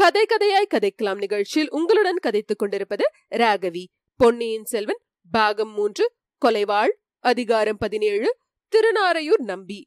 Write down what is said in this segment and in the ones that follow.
கதை கதையாய் கதைக்கலாம் நிகழ்ச்சியில் உங்களுடன் கதைத்துக் கொண்டிருப்பது ராகவி. பொன்னியின் செல்வன் பாகம் 3, கொலைவாள், அதிகாரம் 17, திருநாரையூர் நம்பி.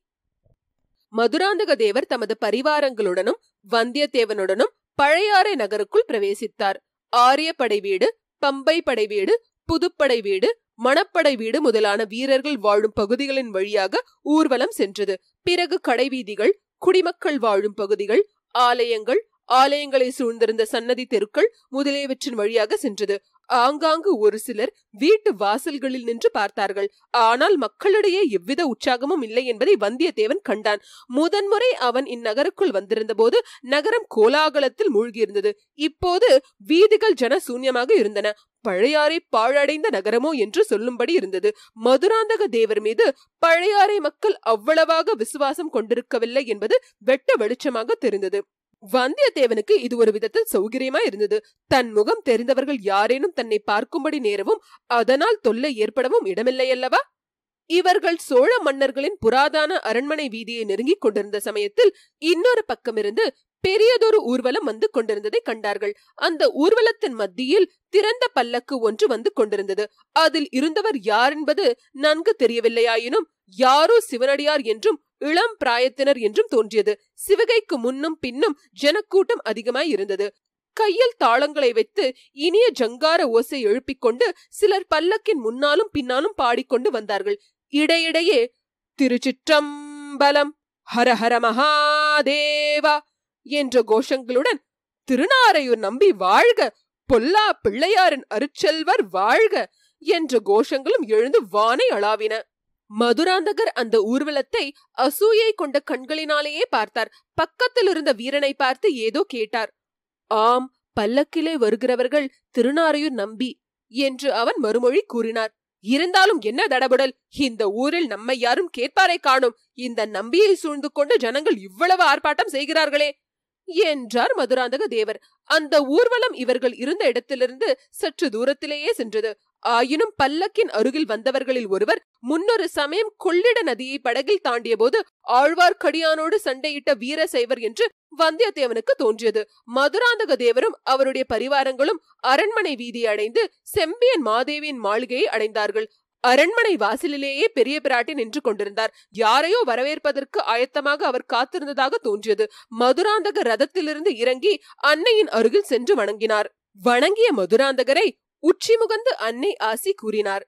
மதுராந்தக தேவர் தமது பரிவாரங்களுடனும் வந்தியத்தேவனுடனும் பழையாறை நகருக்குள் பிரவேசித்தார். ஆரியப்படை வீடு, பம்பை படை வீடு, புதுப்படை வீடு, மணப்படை வீடு முதலான வீரர்கள் வாழும் பகுதிகளின் வழியாக ஊர்வலம் சென்றது. பிறகு கடைவீதிகள், குடிமக்கள் வாழும் பகுதிகள், ஆலயங்கள், ஆலயங்களை சூழ்ந்திருந்த சன்னதி தெருக்கள் முதலியவற்றின் வழியாக சென்றது. ஆங்காங்கு ஒரு சிலர் வீட்டு வாசல்களில் நின்று பார்த்தார்கள். ஆனால் மக்களிடையே எவ்வித உற்சாகமும் இல்லை என்பதை வந்தியத்தேவன் கண்டான். முதன்முறை அவன் இந்நகருக்குள் வந்திருந்த போது நகரம் கோலாகலத்தில் மூழ்கியிருந்தது. இப்போது வீதிகள் ஜன சூன்யமாக இருந்தன. பழையாறை பாழடைந்த நகரமோ என்று சொல்லும்படி இருந்தது. மதுராந்தக தேவர் மீது பழையாறை மக்கள் அவ்வளவாக விசுவாசம் கொண்டிருக்கவில்லை என்பது வெட்ட வெளிச்சமாக தெரிந்தது. வந்தியத்தேவனுக்கு இது ஒரு விதத்தில் சௌகரியமா இருந்தது. தன் முகம் தெரிந்தவர்கள் யாரேனும் தன்னை பார்க்கும்படி நேரவும் அதனால் தொல்லை ஏற்படவும் இடமில்லை அல்லவா? இவர்கள் சோழ மன்னர்களின் புராதன அரண்மனை வீதியை நெருங்கிக் கொண்டிருந்த சமயத்தில் இன்னொரு பக்கமிருந்து பெரியதொரு ஊர்வலம் வந்து கொண்டிருந்ததை கண்டார்கள். அந்த ஊர்வலத்தின் மத்தியில் திறந்த பல்லக்கு ஒன்று வந்து கொண்டிருந்தது. அதில் இருந்தவர் யார் என்பது நன்கு தெரியவில்லையாயினும் யாரோ சிவனடியார் என்றும் இளம் பிராயத்தினர் என்றும் தோன்றியது. சிவகைக்கு முன்னும் பின்னும் ஜனக்கூட்டம் அதிகமாய் இருந்தது. கையில் தாளங்களை வைத்து இனிய ஜங்கார ஓசை எழுப்பிக் கொண்டு சிலர் பல்லக்கின் முன்னாலும் பின்னாலும் பாடிக்கொண்டு வந்தார்கள். இடையிடையே திருச்சிற்றம்பலம், ஹரஹர மகாதேவா என்ற கோஷங்களுடன் திருநாரையூர் நம்பி வாழ்க, பொல்லா பிள்ளையாரின் அருட்செல்வர் வாழ்க என்ற கோஷங்களும் எழுந்து வானை அளாவின. மதுராந்தகர் அந்த ஊர்வலத்தை அசூயை கொண்ட கண்களினாலேயே பார்த்தார். பக்கத்தில் இருந்த வீரனை பார்த்து ஏதோ கேட்டார். ஆம், பல்லக்கிலே வருகிறவர்கள் திருநாரையூர் நம்பி என்று அவன் மறுமொழி கூறினார். இருந்தாலும் என்ன தடபுடல், இந்த ஊரில் நம்மை யாரும் கேட்பாரை காணும். இந்த நம்பியை சூழ்ந்து கொண்டு ஜனங்கள் இவ்வளவு ஆர்ப்பாட்டம் செய்கிறார்களே என்றார் மதுராந்தக தேவர். அந்த ஊர்வலம் இவர்கள் இருந்த இடத்திலிருந்து சற்று தூரத்திலேயே சென்றது. ஆயினும் பல்லக்கின் அருகில் வந்தவர்களில் ஒருவர் முன்னொரு சமயம் கொள்ளிட நதியை படகில் தாண்டிய போது ஆழ்வார்க்கடியானோடு சண்டையிட்ட வீரசைவர் என்று வந்தியத்தேவனுக்கு தோன்றியது. மதுராந்தக தேவரும் அவருடைய பரிவாரங்களும் அரண்மனை வீதியை அடைந்து செம்பியன் மாதேவியின் மாளிகையை அடைந்தார்கள். அரண்மனை வாசலிலேயே பெரிய பிராட்டி நின்று கொண்டிருந்தார். யாரையோ வரவேற்பதற்கு ஆயத்தமாக அவர் காத்திருந்ததாக தோன்றியது. மதுராந்தகர் ரதத்திலிருந்து இறங்கி அன்னையின் அருகில் சென்று வணங்கினார். வணங்கிய மதுராந்தகரை உச்சி முகந்து அன்னை ஆசி கூறினார்.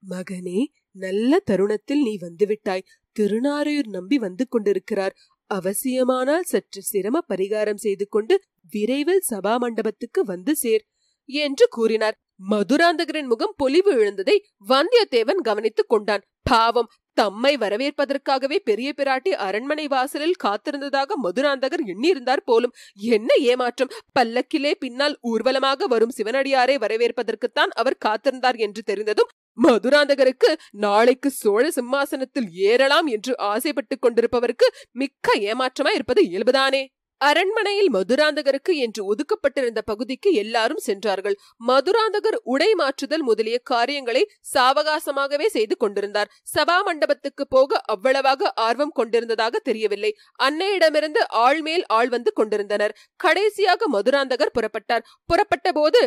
மகனே, நல்ல தருணத்தில் நீ வந்துவிட்டாய். திருநாரையூர் நம்பி வந்து கொண்டிருக்கிறார். அவசியமானால் சற்று சிரம பரிகாரம் செய்து கொண்டு விரைவில் சபா மண்டபத்துக்கு வந்து சேர் என்று கூறினார். மதுராந்தகரின் முகம் பொலிவு இழந்ததை வந்தியத்தேவன் கவனித்துக் கொண்டான். பாவம், தம்மை வரவேற்பதற்காகவே பெரிய பிராட்டி அரண்மனை வாசலில் காத்திருந்ததாக மதுராந்தகர் எண்ணியிருந்தார் போலும். என்ன ஏமாற்றம்! பல்லக்கிலே பின்னால் ஊர்வலமாக வரும் சிவனடியாரை வரவேற்பதற்குத்தான் அவர் காத்திருந்தார் என்று தெரிந்ததும் மதுராந்தகருக்கு நாளைக்கு சோழ சிம்மாசனத்தில் ஏறலாம் என்று ஆசைப்பட்டுக் கொண்டிருப்பவருக்கு மிக்க ஏமாற்றமாய் இருப்பது இயல்புதானே. அரண்மனையில் மதுராந்தகருக்கு என்று ஒதுக்கப்பட்டிருந்த பகுதிக்கு எல்லாரும் சென்றார்கள். மதுராந்தகர் உடை மாற்றுதல் முதலிய காரியங்களை சாவகாசமாகவே செய்து கொண்டிருந்தார். சபா மண்டபத்துக்கு போக அவ்வளவாக ஆர்வம் கொண்டிருந்ததாக தெரியவில்லை. அன்னையிடமிருந்து ஆள் மேல் ஆள் வந்து கொண்டிருந்தனர். கடைசியாக மதுராந்தகர் புறப்பட்டார். புறப்பட்ட போது,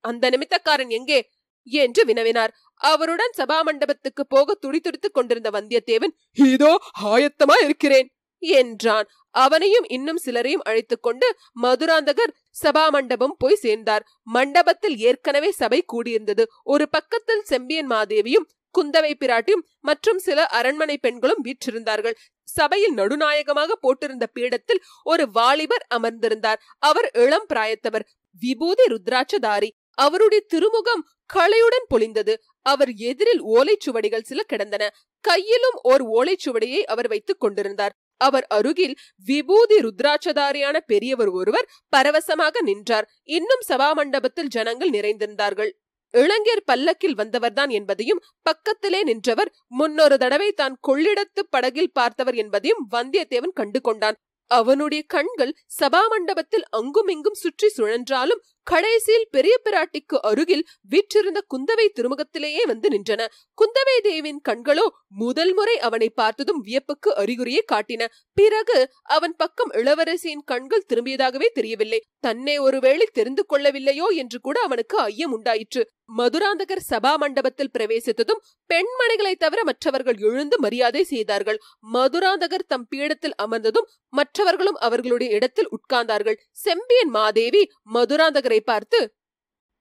அந்த நிமித்தக்காரன் எங்கே என்று வினவினார். அவருடன் சபா மண்டபத்துக்கு போக துடித்துடித்துக் கொண்டிருந்த வந்தியத்தேவன், இதோ ஆயத்தமா இருக்கிறேன் என்றான். அவனையும் இன்னும் சிலரையும் அழைத்துக் கொண்டு மதுராந்தகர் சபா மண்டபம் போய் சேர்ந்தார். மண்டபத்தில் ஏற்கனவே சபை கூடியிருந்தது. ஒரு பக்கத்தில் செம்பியன் மாதேவியும் குந்தவை பிராட்டியும் மற்றும் சில அரண்மனை பெண்களும் வீற்றிருந்தார்கள். சபையில் நடுநாயகமாக போட்டிருந்த பீடத்தில் ஒரு வாலிபர் அமர்ந்திருந்தார். அவர் இளம் பிராயத்தவர், விபூதி ருத்ராட்சதாரி. அவருடைய திருமுகம் களையுடன் பொலிந்தது. அவர் எதிரில் ஓலைச்சுவடிகள் சில கிடந்தன. கையிலும் ஓர் ஓலைச்சுவடியை அவர் வைத்துக் கொண்டிருந்தார். அவர் அருகில் விபூதி ருத்ராட்சதாரியான பெரியவர் ஒருவர் பரவசமாக நின்றார். இன்னும் சபா மண்டபத்தில் ஜனங்கள் நிறைந்திருந்தார்கள். இளைஞர் பல்லக்கில் வந்தவர்தான் என்பதையும் பக்கத்திலே நின்றவர் முன்னொரு தடவை தான் கொள்ளிடத்து படகில் பார்த்தவர் என்பதையும் வந்தியத்தேவன் கண்டு கொண்டான். அவனுடைய கண்கள் சபா மண்டபத்தில் அங்கும் இங்கும் சுற்றி சுழன்றாலும் கடைசியில் பெரிய பிராட்டிக்கு அருகில் வீற்றிருந்த குந்தவை திருமுகத்திலேயே வந்து நின்றன. குந்தவை தேவியின் கண்களோ முதல் முறை அவனை பார்த்ததும் வியப்புக்கு அறிகுறியை காட்டின. பிறகு அவன் பக்கம் இளவரசியின் கண்கள் திரும்பியதாகவே தெரியவில்லை. தன்னை ஒருவேளை தெரிந்து கொள்ளவில்லையோ என்று கூட அவனுக்கு ஐயம் உண்டாயிற்று. மதுராந்தகர் சபா மண்டபத்தில் பிரவேசித்ததும் பெண்மணிகளை தவிர மற்றவர்கள் எழுந்து மரியாதை செய்தார்கள். மதுராந்தகர் தம் பீடத்தில் அமர்ந்ததும் மற்றவர்களும் அவர்களுடைய இடத்தில் உட்கார்ந்தார்கள். செம்பியன் மாதேவி மதுராந்தகரை பார்த்து,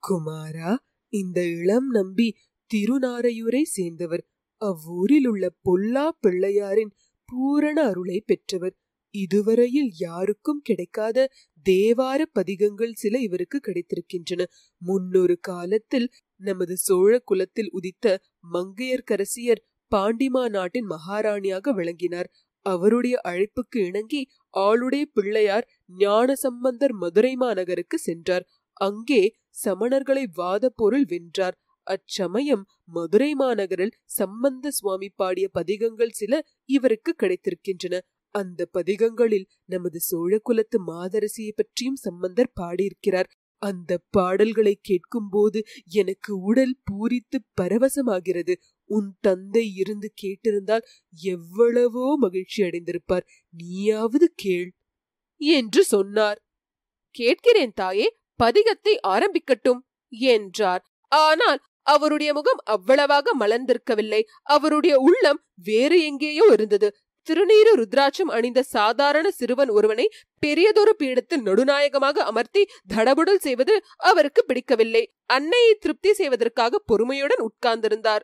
குமாரா, இந்த இளம் நம்பி திருநாரையூரை சேர்ந்தவர். அவ்வூரில் உள்ள பொல்லா பிள்ளையாரின் பூரண அருளை பெற்றவர். இதுவரையில் யாருக்கும் கிடைக்காத தேவார பதிகங்கள் சில இவருக்கு கிடைத்திருக்கின்றன. முன்னொரு காலத்தில் நமது சோழ குலத்தில் உதித்த மங்கையர்க்கரசியர் பாண்டிமா நாட்டின் மகாராணியாக விளங்கினார். அவருடைய அழைப்புக்கு இணங்கி ஆளுடைய பிள்ளையார் ஞானசம்பந்தர் மதுரை மாநகருக்கு சென்றார். அங்கே சமணர்களை வாத பொருள் வென்றார். அச்சமயம் மதுரை மாநகரில் சம்பந்த சுவாமி பாடிய பதிகங்கள் சில இவருக்கு கிடைத்திருக்கின்றன. அந்த பதிகங்களில் நமது சோழ குலத்து மாதரசியை பற்றியும் சம்பந்தர் பாடியிருக்கிறார். அந்த பாடல்களை கேட்கும் போது எனக்கு உடல் பூரித்து பரவசமாகிறது. உன் தந்தை இருந்து கேட்டிருந்தால் எவ்வளவோ மகிழ்ச்சி அடைந்திருப்பார். நீயாவது கேள் என்று சொன்னார். கேட்கிறேன் தாயே, பதிகத்தை ஆரம்பிக்கட்டும் என்றார். ஆனால் அவருடைய முகம் அவ்வளவாக மலர்ந்திருக்கவில்லை. அவருடைய உள்ளம் வேறு எங்கேயோ இருந்தது. திருநீறு ருத்ராட்சம் அணிந்த சாதாரண சிறுவன் ஒருவனை பெரியதொரு பீடத்தில் நடுநாயகமாக அமர்த்தி தடபுடல் செய்வது அவருக்கு பிடிக்கவில்லை. அன்னையை திருப்தி செய்வதற்காக பொறுமையுடன் உட்கார்ந்திருந்தார்.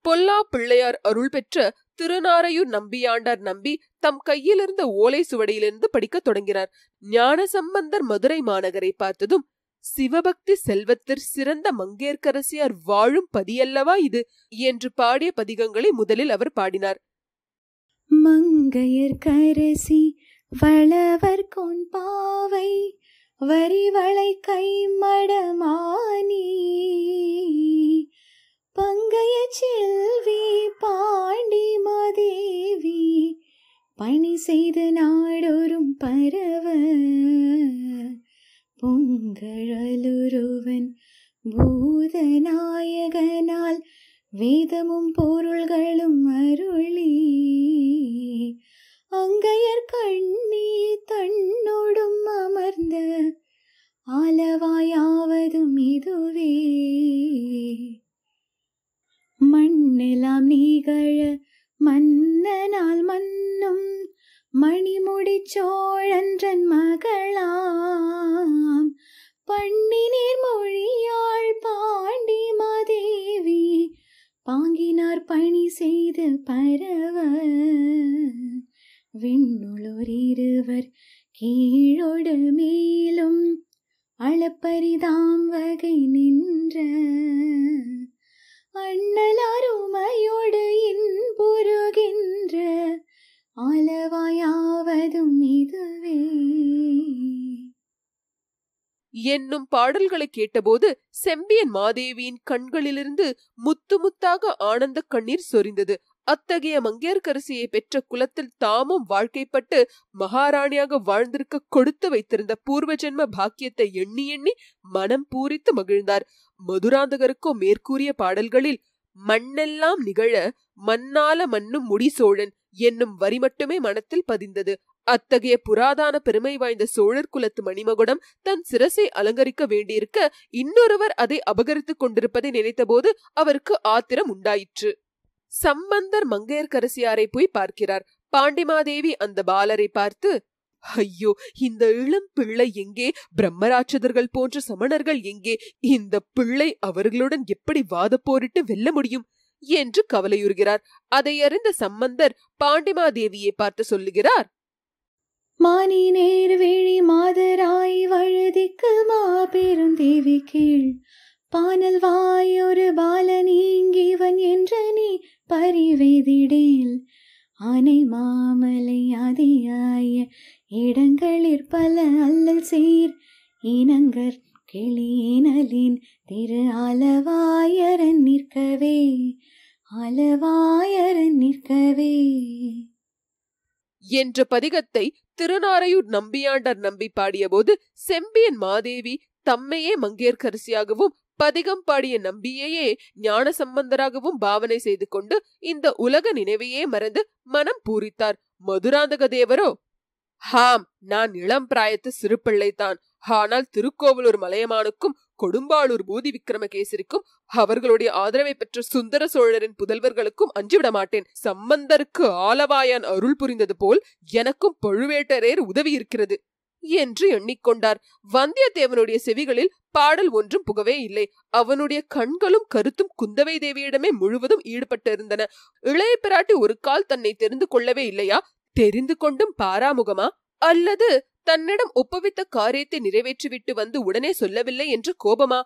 பொல்லா பிள்ளையார் அருள் பெற்ற திருநாரையூர் நம்பியாண்டார் நம்பி தம் கையிலிருந்த ஓலை சுவடியிலிருந்து படிக்க தொடங்கினார். ஞானசம்பந்தர் மதுரை மாநகரை பார்த்ததும், சிவபக்தி செல்வத்திற் சிறந்த மங்கையர்க்கரசியார் வாழும் பதியல்லவா இது என்று பாடிய பதிகங்களை முதலில் அவர் பாடினார். மங்கையர்க்கரசி வளவர் கொன் பாவை வரிவளை கை மடமானி பங்கைய செல்வி பாண்டி மாதேவி பணி செய்து நாடொரும் பரவ பொங்கழலுருவன் பூதநாயகனால் வேதமும் பொருள்களும் அருளி அங்கையர் கண்ணி தன்னோடும் அமர்ந்த ஆலவாயாவதும் இதுவே மண்ணெல்லாம் நீகழ மன்னனால் மன்னும் மணிமுடி சோழன்றன் மகளாம் பண்ணினீர் மொழியாள் பாண்டி மாதேவி பாங்கினார் பணி செய்து பரவ விண்ணுளோர் இருவர் கீழோடு மேலும் அளப்பரிதாம் வகை நின்ற அண்ணலாருமையோடு இன்புறுகின்ற ஆலவாயாவதும் இதுவே என்னும் பாடல்களை கேட்டபோது செம்பியன் மாதேவியின் கண்களிலிருந்து முத்து முத்தாக ஆனந்த கண்ணீர் சொரிந்தது. அத்தகைய மங்கையர்க்கரசியை பெற்ற குலத்தில் தாமும் வாழ்க்கைப்பட்டு மகாராணியாக வாழ்ந்திருக்க கொடுத்து வைத்திருந்த பூர்வ ஜென்ம பாக்கியத்தை எண்ணி எண்ணி மனம் பூரித்து மகிழ்ந்தார். மதுராந்தகருக்கோ மேற்கூறிய பாடல்களில் மண்ணெல்லாம் நிகழ மண்ணால மண்ணும் முடிசோழன் என்னும் வரி மட்டுமே மனத்தில் பதிந்தது. அத்தகைய புராதான பெருமை வாய்ந்த சோழர் குலத்து மணிமகுடம் தன் சிரசை அலங்கரிக்க வேண்டியிருக்க இன்னொருவர் அதை அபகரித்துக் கொண்டிருப்பதை நினைத்தபோது அவருக்கு ஆத்திரம் உண்டாயிற்று. சம்பந்தர் மங்கையர்க்கரசியாரை போய் பார்க்கிறார். பாண்டிமாதேவி அந்த பாலரை பார்த்து, ஐயோ, இந்த இளம் பிள்ளை எங்கே? பிரம்மராட்சதர்கள் போன்ற சமணர்கள் எங்கே? இந்த பிள்ளை அவர்களுடன் எப்படி வாத போரிட்டு வெல்ல முடியும் என்று கவலையுறுகிறார். அதை அறிந்த சம்பந்தர் பாண்டிமாதேவியை பார்த்து சொல்லுகிறார், மானி நேர் வேழி மாதராய் வழுதிக்கு மாபெரும் தேவி கீழ் பானல் வாயொரு பாலனீங்கிவன் என்ற நீ பரிவேதிடேல் ஆனை மாமலை அதியாய இடங்களிற் பல அல்லல் சேர் இனங்கற் கிளியினலின் திரு ஆலவாயரன் நிற்கவே ஆலவாயரன் நிற்கவே என்ற பதிகத்தை திருநாரையூர் நம்பியாண்டார் நம்பி பாடியபோது செம்பியன் மாதேவி தம்மையே மங்கையர்க்கரசியாகவும் பதிகம் பாடிய நம்பியையே ஞான சம்பந்தராகவும் பாவனை செய்து கொண்டு இந்த உலக நினைவையே மறந்து மனம் பூரித்தார். மதுராந்தக தேவரோ, ஹாம், நான் இளம் பிராயத்து சிறு பிள்ளைத்தான். ஆனால் திருக்கோவலூர் மலையமானுக்கும் கொடும்பாளூர் பூதி விக்ரமகேசரிக்கும் அவர்களுடைய ஆதரவை பெற்ற சுந்தர சோழரின் புதல்வர்களுக்கும் அஞ்சிவிட மாட்டேன். சம்பந்தருக்கு ஆலவாயான் அருள் புரிந்தது போல் எனக்கும் பழுவேட்டரையர் உதவி இருக்கிறது என்று எண்ணிக்கொண்டார். வந்தியத்தேவனுடைய செவிகளில் பாடல் ஒன்றும் புகவே இல்லை. அவனுடைய கண்களும் கருத்தும் குந்தவை தேவியிடமே முழுவதும் ஈடுபட்டிருந்தன. இளைய பிராட்டி ஒரு கால் தன்னை தெரிந்து கொள்ளவே இல்லையா? தெரிந்து கொண்டும் பாராமுகமா? அல்லது தன்னிடம் ஒப்புவித்த காரியத்தை நிறைவேற்றிவிட்டு வந்து உடனே சொல்லவில்லை என்று கோபமா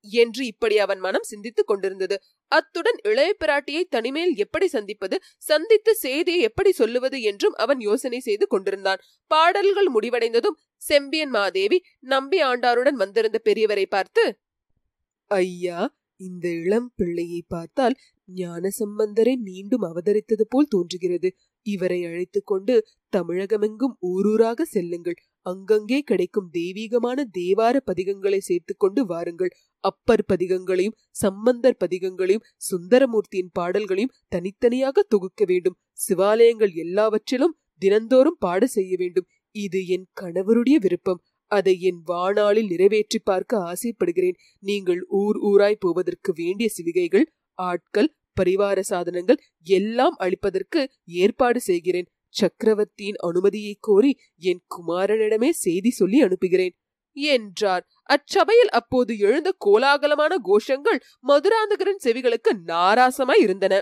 என்று இப்படி அவன் மனம் சிந்தித்துக் கொண்டிருந்தது. அத்துடன் இளைய பிராட்டியை தனிமேல் எப்படி சந்திப்பது, சந்தித்து செய்தியை எப்படி சொல்லுவது என்றும் அவன் யோசனை செய்து கொண்டிருந்தான். பாடல்கள் முடிவடைந்ததும் செம்பியன் மாதேவி நம்பி ஆண்டாருடன் வந்திருந்த பெரியவரை பார்த்து, ஐயா, இந்த இளம் பிள்ளையை பார்த்தால் ஞான சம்பந்தரை மீண்டும் அவதரித்தது போல் தோன்றுகிறது. இவரை அழைத்து கொண்டு தமிழகமெங்கும் ஊரூராக செல்லுங்கள். அங்கங்கே கிடைக்கும் தெய்வீகமான தேவார பதிகங்களை சேர்த்து கொண்டு வாருங்கள். அப்பர் பதிகங்களையும் சம்பந்தர் பதிகங்களையும் சுந்தரமூர்த்தியின் பாடல்களையும் தனித்தனியாக தொகுக்க வேண்டும். சிவாலயங்கள் எல்லாவற்றிலும் தினந்தோறும் பாட செய்ய வேண்டும். இது என் கணவருடைய விருப்பம். அதை என் வாணாளில் நிறைவேற்றி பார்க்க ஆசைப்படுகிறேன். நீங்கள் ஊராய் போவதற்கு வேண்டிய சிவிகைகள், ஆட்கள், பரிவார சாதனங்கள் எல்லாம் அளிப்பதற்கு ஏற்பாடு செய்கிறேன். சக்கரவர்த்தியின் அனுமதியை கோரி என் குமாரனிடமே செய்தி சொல்லி அனுப்புகிறேன் என்றார். அச்சபையில் அப்போது எழுந்த கோலாகலமான கோஷங்கள் மதுராந்தகரின் செவிகளுக்கு நாராசமாய் இருந்தன.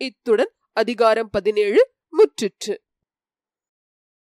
இத்துடன் அதிகாரம் 17 முற்றிற்று.